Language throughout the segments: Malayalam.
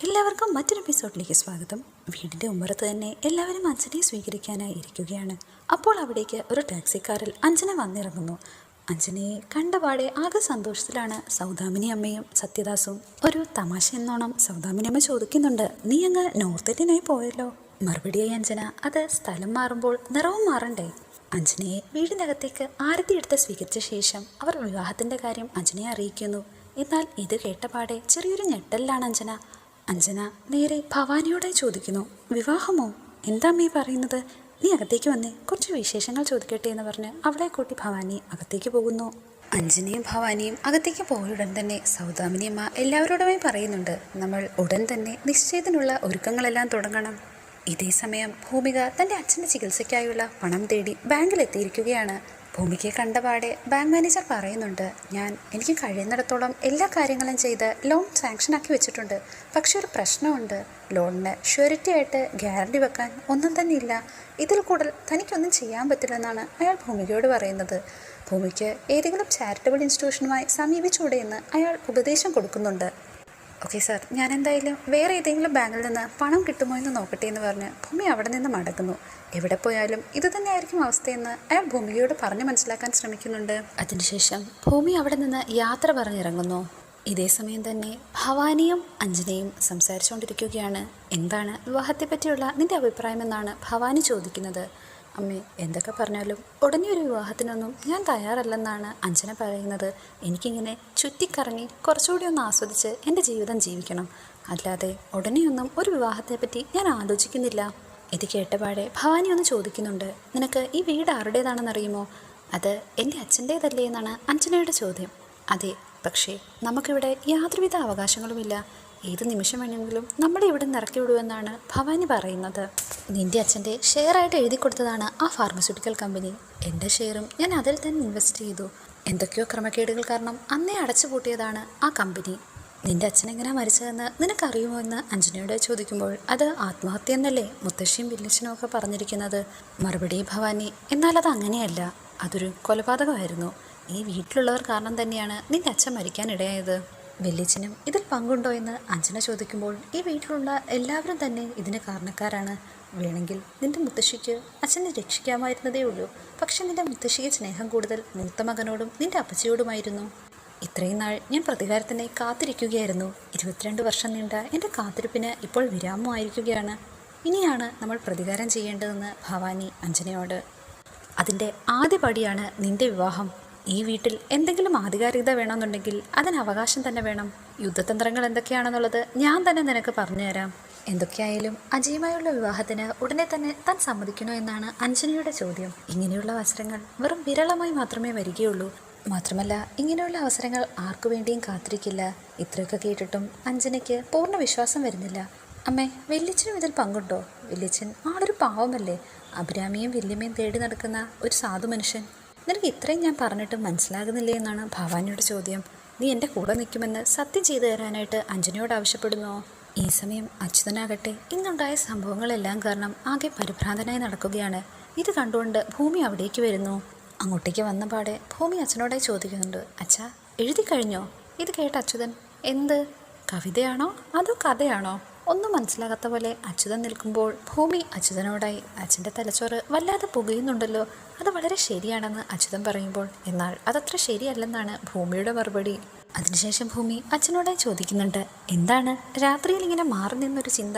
എല്ലാവർക്കും മറ്റൊരു എപ്പിസോഡിലേക്ക് സ്വാഗതം. വീടിൻ്റെ ഉമ്മറത്ത് തന്നെ എല്ലാവരും അഞ്ജനയെ സ്വീകരിക്കാനായി ഇരിക്കുകയാണ്. അപ്പോൾ അവിടേക്ക് ഒരു ടാക്സിക്കാരിൽ അഞ്ജന വന്നിറങ്ങുന്നു. അഞ്ജനയെ കണ്ടപാടെ ആകെ സന്തോഷത്തിലാണ് സൗദാമിനി അമ്മയും സത്യദാസും. ഒരു തമാശ എന്നോണം സൗദാമിനി അമ്മ ചോദിക്കുന്നുണ്ട്, നീ അങ്ങ് നോർത്ത് ഇന്ത്യനായി പോയല്ലോ? മറുപടിയായി അഞ്ജന, അത് സ്ഥലം മാറുമ്പോൾ നിറവും മാറണ്ടേ? അഞ്ജനയെ വീടിനകത്തേക്ക് ആരതി എടുത്ത് സ്വീകരിച്ച ശേഷം അവർ വിവാഹത്തിൻ്റെ കാര്യം അഞ്ജനയെ അറിയിക്കുന്നു. എന്നാൽ ഇത് കേട്ടപാടെ ചെറിയൊരു ഞെട്ടലിലാണ് അഞ്ജന. അഞ്ജന നേരെ ഭവാനിയോടെ ചോദിക്കുന്നു, വിവാഹമോ? എന്താ അമ്മീ പറയുന്നത്? നീ അകത്തേക്ക് വന്നേ, കുറച്ച് വിശേഷങ്ങൾ ചോദിക്കട്ടെ എന്ന് പറഞ്ഞ് അവളെ കൂട്ടി ഭവാനി അകത്തേക്ക് പോകുന്നു. അഞ്ജനയും ഭവാനിയും അകത്തേക്ക് പോയുടൻ തന്നെ സൗദാമിനിയമ്മ എല്ലാവരോടുമായി പറയുന്നുണ്ട്, നമ്മൾ ഉടൻ തന്നെ നിശ്ചയത്തിനുള്ള ഒരുക്കങ്ങളെല്ലാം തുടങ്ങണം. ഇതേ സമയം ഭൂമിക തൻ്റെ അച്ഛൻ്റെ ചികിത്സയ്ക്കായുള്ള പണം തേടി ബാങ്കിലെത്തിയിരിക്കുകയാണ്. ഭൂമികയെ കണ്ടപാടെ ബാങ്ക് മാനേജർ പറയുന്നുണ്ട്, എനിക്ക് കഴിയുന്നിടത്തോളം എല്ലാ കാര്യങ്ങളും ചെയ്ത് ലോൺ സാങ്ഷനാക്കി വെച്ചിട്ടുണ്ട്. പക്ഷെ ഒരു പ്രശ്നമുണ്ട്, ലോണിന് ഷ്യൂരിറ്റി ആയിട്ട് ഗ്യാരണ്ടി വെക്കാൻ ഒന്നും തന്നെ ഇല്ല. ഇതിൽ കൂടുതൽ തനിക്കൊന്നും ചെയ്യാൻ പറ്റില്ലെന്നാണ് അയാൾ ഭൂമികയോട് പറയുന്നത്. ഭൂമിക്ക് ഏതെങ്കിലും ചാരിറ്റബിൾ ഇൻസ്റ്റിറ്റ്യൂഷനുമായി സമീപിച്ചുകൂടെ എന്ന് അയാൾ ഉപദേശം കൊടുക്കുന്നുണ്ട്. ഓക്കെ സാർ, ഞാൻ എന്തായാലും വേറെ ഏതെങ്കിലും ബാങ്കിൽ നിന്ന് പണം കിട്ടുമോ എന്ന് നോക്കട്ടെ എന്ന് പറഞ്ഞ് ഭൂമി അവിടെ നിന്ന് മടങ്ങുന്നു. എവിടെ പോയാലും ഇത് തന്നെയായിരിക്കും അവസ്ഥയെന്ന് അയാൾ ഭൂമികയോട് പറഞ്ഞു മനസ്സിലാക്കാൻ ശ്രമിക്കുന്നുണ്ട്. അതിനുശേഷം ഭൂമി അവിടെ നിന്ന് യാത്ര പറഞ്ഞിറങ്ങുന്നു. ഇതേ സമയം തന്നെ ഭവാനിയും അഞ്ജനയും സംസാരിച്ചുകൊണ്ടിരിക്കുകയാണ്. എന്താണ് വിവാഹത്തെ പറ്റിയുള്ള നിന്റെ അഭിപ്രായമെന്നാണ് ഭവാനി ചോദിക്കുന്നത്. അമ്മേ, എന്തൊക്കെ പറഞ്ഞാലും ഉടനെ ഒരു വിവാഹത്തിനൊന്നും ഞാൻ തയ്യാറല്ലെന്നാണ് അഞ്ജന പറയുന്നത്. എനിക്കിങ്ങനെ ചുറ്റിക്കറങ്ങി കുറച്ചുകൂടി ഒന്ന് ആസ്വദിച്ച് എൻ്റെ ജീവിതം ജീവിക്കണം, അല്ലാതെ ഉടനെയൊന്നും ഒരു വിവാഹത്തെപ്പറ്റി ഞാൻ ആലോചിക്കുന്നില്ല. ഇത് കേട്ടപാടെ ഭവാനി ഒന്ന് ചോദിക്കുന്നുണ്ട്, നിനക്ക് ഈ വീട് ആരുടേതാണെന്നറിയുമോ? അത് എൻ്റെ അച്ഛൻ്റേതല്ലേ എന്നാണ് അഞ്ജനയുടെ ചോദ്യം. അതെ, പക്ഷേ നമുക്കിവിടെ യാതൊരുവിധ അവകാശങ്ങളുമില്ല. ഏത് നിമിഷം വേണമെങ്കിലും നമ്മളെ ഇവിടെ നിന്ന് ഇറക്കി വിടുമെന്നാണ് ഭവാനി പറയുന്നത്. നിൻ്റെ അച്ഛൻ്റെ ഷെയറായിട്ട് എഴുതി കൊടുത്തതാണ് ആ ഫാർമസ്യൂട്ടിക്കൽ കമ്പനി. എൻ്റെ ഷെയറും ഞാൻ അതിൽ തന്നെ ഇൻവെസ്റ്റ് ചെയ്തു. എന്തൊക്കെയോ ക്രമക്കേടുകൾ കാരണം അന്നേ അടച്ചുപൂട്ടിയതാണ് ആ കമ്പനി. നിൻ്റെ അച്ഛൻ എങ്ങനെയാണ് മരിച്ചതെന്ന് നിനക്കറിയുമോ എന്ന് അഞ്ജനയോട് ചോദിക്കുമ്പോൾ, അത് ആത്മഹത്യ എന്നല്ലേ മുത്തശ്ശിയും വില്ലച്ചനും ഒക്കെ പറഞ്ഞിരിക്കുന്നത്. മറുപടി ഭവാനി, എന്നാൽ അത് അങ്ങനെയല്ല, അതൊരു കൊലപാതകമായിരുന്നു. ഈ വീട്ടിലുള്ളവർ കാരണം തന്നെയാണ് നിൻ്റെ അച്ഛൻ മരിക്കാനിടയായത്. വെല്ലിച്ചനും ഇതിൽ പങ്കുണ്ടോ എന്ന് അഞ്ജന ചോദിക്കുമ്പോൾ, ഈ വീട്ടിലുള്ള എല്ലാവരും തന്നെ ഇതിന് കാരണക്കാരാണ്. വേണമെങ്കിൽ നിൻ്റെ മുത്തശ്ശിക്ക് അച്ഛനെ രക്ഷിക്കാമായിരുന്നതേ ഉള്ളൂ. പക്ഷെ നിൻ്റെ മുത്തശ്ശിക്ക് സ്നേഹം കൂടുതൽ മൂത്ത മകനോടും നിൻ്റെ അപ്പച്ചിയോടുമായിരുന്നു. ഇത്രയും നാൾ ഞാൻ പ്രതികാരത്തിനെ കാത്തിരിക്കുകയായിരുന്നു. 22 വർഷം നീണ്ട എൻ്റെ കാത്തിരിപ്പിന് ഇപ്പോൾ വിരാമമായിരിക്കുകയാണ്. ഇനിയാണ് നമ്മൾ പ്രതികാരം ചെയ്യേണ്ടതെന്ന് ഭവാനി അഞ്ജനയോട്. അതിൻ്റെ ആദ്യ പടിയാണ് നിൻ്റെ വിവാഹം. ഈ വീട്ടിൽ എന്തെങ്കിലും ആധികാരികത വേണമെന്നുണ്ടെങ്കിൽ അതിന് അവകാശം തന്നെ വേണം. യുദ്ധതന്ത്രങ്ങൾ എന്തൊക്കെയാണെന്നുള്ളത് ഞാൻ തന്നെ നിനക്ക് പറഞ്ഞുതരാം. എന്തൊക്കെയായാലും അജയുമായുള്ള വിവാഹത്തിന് ഉടനെ തന്നെ താൻ സമ്മതിക്കണോ എന്നാണ് അഞ്ജനയുടെ ചോദ്യം. ഇങ്ങനെയുള്ള അവസരങ്ങൾ വെറും വിരളമായി മാത്രമേ വരികയുള്ളൂ. മാത്രമല്ല, ഇങ്ങനെയുള്ള അവസരങ്ങൾ ആർക്കു വേണ്ടിയും കാത്തിരിക്കില്ല. ഇത്രയൊക്കെ കേട്ടിട്ടും അഞ്ജനയ്ക്ക് പൂർണ്ണ വിശ്വാസം വരുന്നില്ല. അമ്മേ, വെല്ലിച്ചനും ഇതിൽ പങ്കുണ്ടോ? വെല്ലിച്ചൻ ആളൊരു പാവമല്ലേ, അഭിരാമിയും വല്യമ്മയും തേടി നടക്കുന്ന ഒരു സാധു മനുഷ്യൻ. നിനക്ക് ഇത്രയും ഞാൻ പറഞ്ഞിട്ടും മനസ്സിലാകുന്നില്ലേ എന്നാണ് ഭവാനിയുടെ ചോദ്യം. നീ എൻ്റെ കൂടെ നിൽക്കുമെന്ന് സത്യം ചെയ്തു തരാനായിട്ട് അഞ്ജനയോട് ആവശ്യപ്പെടുന്നോ? ഈ സമയം അച്യുതനാകട്ടെ ഇന്നുണ്ടായ സംഭവങ്ങളെല്ലാം കാരണം ആകെ പരിഭ്രാന്തനായി നടക്കുകയാണ്. ഇത് കണ്ടുകൊണ്ട് ഭൂമി അവിടേക്ക് വരുന്നു. അങ്ങോട്ടേക്ക് വന്ന പാടെ ഭൂമി അച്ഛനോടായി ചോദിക്കുന്നുണ്ട്, അച്ഛാ, എഴുതി കഴിഞ്ഞോ? ഇത് കേട്ട അച്യുതൻ, എന്ത് കവിതയാണോ അതോ കഥയാണോ? ഒന്നും മനസ്സിലാകാത്ത പോലെ അച്യുതൻ നിൽക്കുമ്പോൾ ഭൂമി അച്യുതനോടായി, അച്ഛൻ്റെ തലച്ചോറ് വല്ലാതെ പുകയുന്നുണ്ടല്ലോ, അത് വളരെ ശരിയാണെന്ന് അച്യുതൻ പറയുമ്പോൾ, എന്നാൽ അതത്ര ശരിയല്ലെന്നാണ് ഭൂമിയുടെ മറുപടി. അതിനുശേഷം ഭൂമി അച്ഛനോടായി ചോദിക്കുന്നുണ്ട്, എന്താണ് രാത്രിയിൽ ഇങ്ങനെ മാറി നിന്നൊരു ചിന്ത?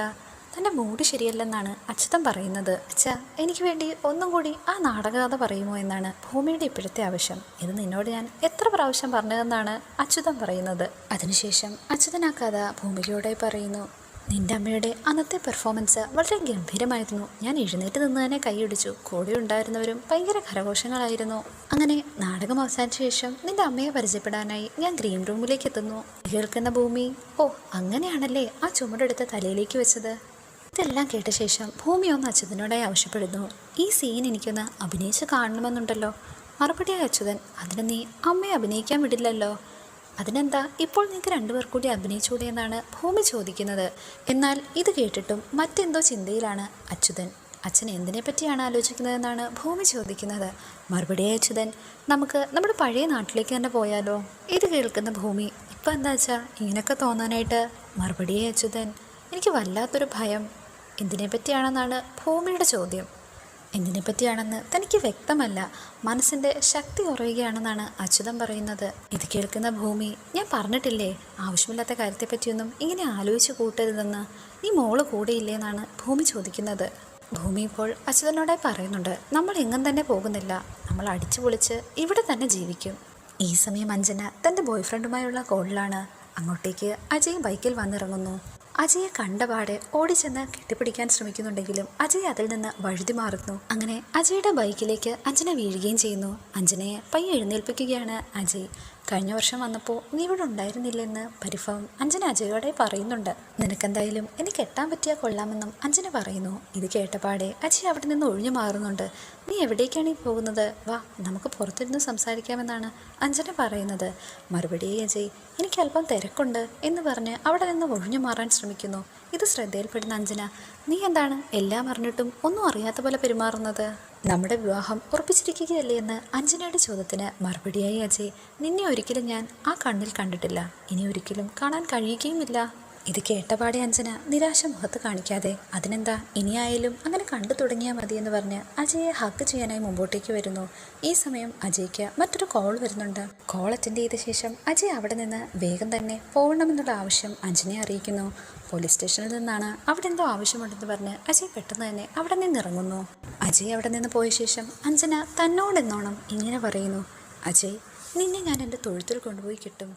തൻ്റെ മൂഡ് ശരിയല്ലെന്നാണ് അച്യുതൻ പറയുന്നത്. അച്ഛാ, എനിക്ക് വേണ്ടി ഒന്നും കൂടി ആ നാടകകഥ പറയുമോ എന്നാണ് ഭൂമിയുടെ ഇപ്പോഴത്തെ ആവശ്യം. ഇത് നിന്നോട് ഞാൻ എത്ര പ്രാവശ്യം പറഞ്ഞതെന്നാണ് അച്യുതൻ പറയുന്നത്. അതിനുശേഷം അച്യുതൻ ആ കഥ ഭൂമികയോടായി പറയുന്നു. നിൻ്റെ അമ്മയുടെ അന്നത്തെ പെർഫോമൻസ് വളരെ ഗംഭീരമായിരുന്നു. ഞാൻ എഴുന്നേറ്റ് നിന്ന് തന്നെ കൈയടിച്ചു. കൂടെ ഉണ്ടായിരുന്നവരും ഭയങ്കര കരഘോഷങ്ങളായിരുന്നു. അങ്ങനെ നാടകം അവസാനിച്ച ശേഷം നിൻ്റെ അമ്മയെ പരിചയപ്പെടാനായി ഞാൻ ഗ്രീൻ റൂമിലേക്ക് എത്തുന്നു. കേൾക്കുന്ന ഭൂമി, ഓ അങ്ങനെയാണല്ലേ ആ ചുമടെടുത്ത് തലയിലേക്ക് വെച്ചത്. ഇതെല്ലാം കേട്ട ശേഷം ഭൂമി ഒന്ന് അച്യുതനോടായി ആവശ്യപ്പെടുന്നു, ഈ സീൻ എനിക്കൊന്ന് അഭിനയിച്ച് കാണണമെന്നുണ്ടല്ലോ. മറുപടിയായി അച്യുതൻ, അതിന് നീ അമ്മയെ അഭിനയിക്കാൻ വിടില്ലല്ലോ. അതിനെന്താ, ഇപ്പോൾ നിങ്ങൾക്ക് രണ്ടുപേർ കൂടി അഭിനയിച്ചൂടെ എന്നാണ് ഭൂമി ചോദിക്കുന്നത്. എന്നാൽ ഇത് കേട്ടിട്ടും മറ്റെന്തോ ചിന്തയിലാണ് അച്യുതൻ. അച്ഛൻ എന്തിനെ പറ്റിയാണ് ആലോചിക്കുന്നതെന്നാണ് ഭൂമി ചോദിക്കുന്നത്. മറുപടിയായി അച്യുതൻ, നമുക്ക് നമ്മുടെ പഴയ നാട്ടിലേക്ക് തന്നെ പോയാലോ? ഇത് കേൾക്കുന്ന ഭൂമി, ഇപ്പം എന്താ വെച്ചാൽ ഇങ്ങനെയൊക്കെ തോന്നാനായിട്ട്? മറുപടിയായി അച്യുതൻ, എനിക്ക് വല്ലാത്തൊരു ഭയം. എന്തിനെ പറ്റിയാണെന്നാണ് ഭൂമിയുടെ ചോദ്യം. എന്തിനെ പറ്റിയാണെന്ന് തനിക്ക് വ്യക്തമല്ല. മനസ്സിൻ്റെ ശക്തി കുറയുകയാണെന്നാണ് അച്യുതൻ പറയുന്നത്. ഇത് കേൾക്കുന്ന ഭൂമി, ഞാൻ പറഞ്ഞിട്ടില്ലേ ആവശ്യമില്ലാത്ത കാര്യത്തെപ്പറ്റിയൊന്നും ഇങ്ങനെ ആലോചിച്ച് കൂട്ടരുതെന്ന്. നീ മോള് കൂടെയില്ലേന്നാണ് ഭൂമി ചോദിക്കുന്നത്. ഭൂമി ഇപ്പോൾ അച്യുതനോടായി പറയുന്നുണ്ട്, നമ്മൾ എങ്ങും തന്നെ പോകുന്നില്ല, നമ്മൾ അടിച്ചു പൊളിച്ച് ഇവിടെ തന്നെ ജീവിക്കും. ഈ സമയം അഞ്ജന തൻ്റെ ബോയ്ഫ്രണ്ടുമായുള്ള കോളിലാണ്. അങ്ങോട്ടേക്ക് അജയ് ബൈക്കിൽ വന്നിറങ്ങുന്നു. അജയെ കണ്ടപാടെ ഓടിച്ചെന്ന് കെട്ടിപ്പിടിക്കാൻ ശ്രമിക്കുന്നുണ്ടെങ്കിലും അജയ് അതിൽ നിന്ന് വഴുതി മാറുന്നു. അങ്ങനെ അജയുടെ ബൈക്കിലേക്ക് അഞ്ജന വീഴുകയും ചെയ്യുന്നു. അഞ്ജനയെ പയ്യെ എഴുന്നേൽപ്പിക്കുകയാണ് അജയ്. കഴിഞ്ഞ വർഷം വന്നപ്പോൾ നീ ഇവിടെ ഉണ്ടായിരുന്നില്ലെന്ന് പരിഭവം അഞ്ജന അജയോടെ പറയുന്നുണ്ട്. നിനക്കെന്തായാലും എന്നെ കെട്ടാൻ പറ്റിയാൽ കൊള്ളാമെന്നും അഞ്ജന പറയുന്നു. ഇത് കേട്ടപാടെ അജയ് അവിടെ നിന്ന് ഒഴിഞ്ഞു മാറുന്നുണ്ട്. നീ എവിടേക്കാണ് ഈ പോകുന്നത്? വാ, നമുക്ക് പുറത്തിരുന്ന് സംസാരിക്കാമെന്നാണ് അഞ്ജന പറയുന്നത്. മറുപടി അജയ്, എനിക്കല്പം തിരക്കുണ്ട് എന്ന് പറഞ്ഞ് അവിടെ നിന്ന് ഒഴിഞ്ഞു മാറാൻ ശ്രമിക്കുന്നു. ഇത് ശ്രദ്ധയിൽപ്പെടുന്ന അഞ്ജന, നീ എന്താണ് എല്ലാം അറിഞ്ഞിട്ടും ഒന്നും അറിയാത്ത പോലെ പെരുമാറുന്നത്? നമ്മുടെ വിവാഹം ഉറപ്പിച്ചിരിക്കുകയല്ലേ എന്ന് അഞ്ജനയുടെ ചോദ്യത്തിന് മറുപടിയായി അജയ്, നിന്നെ ഒരിക്കലും ഞാൻ ആ കണ്ണിൽ കണ്ടിട്ടില്ല, ഇനി ഒരിക്കലും കാണാൻ കഴിയുകയുമില്ല. ഇത് കേട്ടപാടെ അഞ്ജന നിരാശ മുഖത്ത് കാണിക്കാതെ, അതിനെന്താ, ഇനിയായാലും അങ്ങനെ കണ്ടു തുടങ്ങിയാൽ മതിയെന്ന് പറഞ്ഞ് അജയെ ഹഗ് ചെയ്യാനായി മുമ്പോട്ടേക്ക് വരുന്നു. ഈ സമയം അജയ്ക്ക് മറ്റൊരു കോൾ വരുന്നുണ്ട്. കോൾ അറ്റൻഡ് ചെയ്ത ശേഷം അജയ് അവിടെ നിന്ന് വേഗം തന്നെ പോകണമെന്നുള്ള ആവശ്യം അഞ്ജനയെ അറിയിക്കുന്നു. പോലീസ് സ്റ്റേഷനിൽ നിന്നാണ്, അവിടെ എന്തോ ആവശ്യമുണ്ടെന്ന് പറഞ്ഞ് അജയ് പെട്ടെന്ന് തന്നെ അവിടെ നിന്ന് ഇറങ്ങുന്നു. അജയ് അവിടെ നിന്ന് പോയ ശേഷം അഞ്ജന തന്നോടെന്നോണം ഇങ്ങനെ പറയുന്നു, അജയ്, നിന്നെ ഞാൻ എൻ്റെ തൊഴുത്തിൽ കൊണ്ടുപോയി കിട്ടും.